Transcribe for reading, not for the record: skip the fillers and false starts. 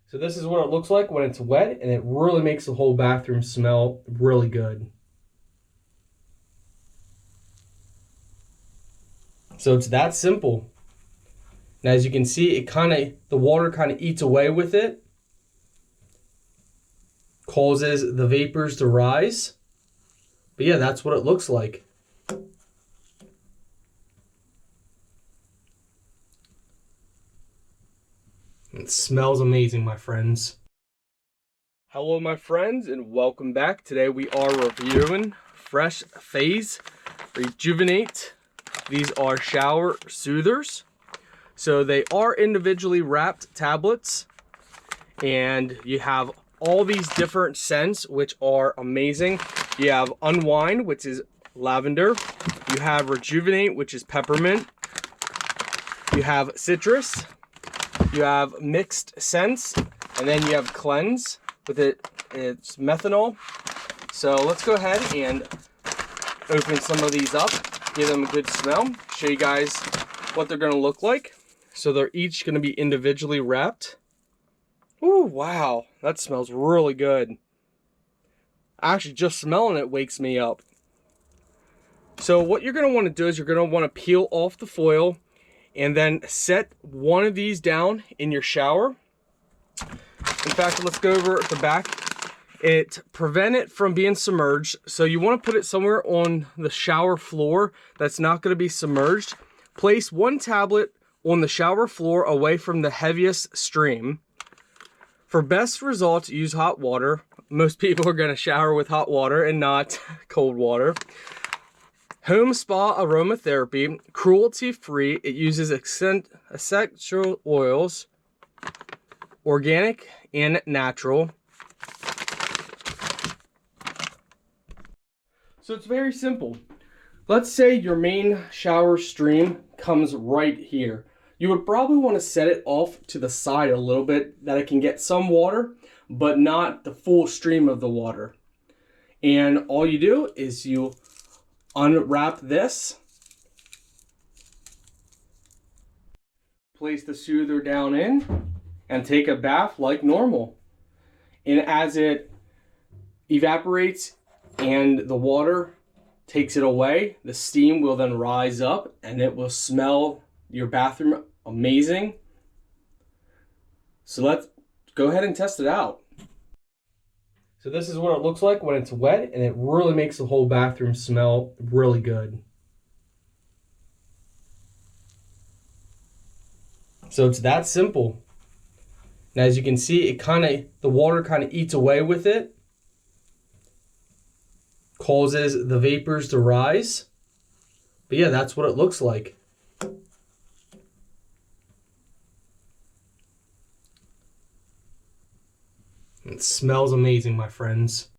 So this is what it looks like when it's wet, and it really makes the whole bathroom smell really good. So it's that simple. And as you can see, the water kind of eats away with it, causes the vapors to rise. But yeah, that's what it looks like. It smells amazing, my friends. Hello, my friends, and welcome back. Today we are reviewing Fresh Faze Rejuvenate. These are shower soothers. So they are individually wrapped tablets, and you have all these different scents, which are amazing. You have Unwind, which is lavender. You have Rejuvenate, which is peppermint. You have citrus. You have mixed scents, and then you have Cleanse with it's methanol. So let's go ahead and open some of these up, give them a good smell, show you guys what they're going to look like. So they're each going to be individually wrapped. Ooh, wow, that smells really good. Actually, just smelling it wakes me up. So what you're going to want to do is you're going to want to peel off the foil and then set one of these down in your shower. In fact, let's go over at the back. It prevents it from being submerged, so you want to put it somewhere on the shower floor that's not going to be submerged. Place one tablet on the shower floor away from the heaviest stream. For best results, use hot water. Most people are going to shower with hot water and not cold water. Home Spa Aromatherapy, cruelty-free. It uses essential oils, organic and natural. So it's very simple. Let's say your main shower stream comes right here. You would probably want to set it off to the side a little bit that it can get some water, but not the full stream of the water. And all you do is you unwrap this, place the soother down in, and take a bath like normal. And as it evaporates and the water takes it away, the steam will then rise up and it will smell your bathroom amazing. So let's go ahead and test it out. So this is what it looks like when it's wet, and it really makes the whole bathroom smell really good. So it's that simple. And as you can see, the water kind of eats away with it, causes the vapors to rise. But yeah, that's what it looks like. It smells amazing, my friends.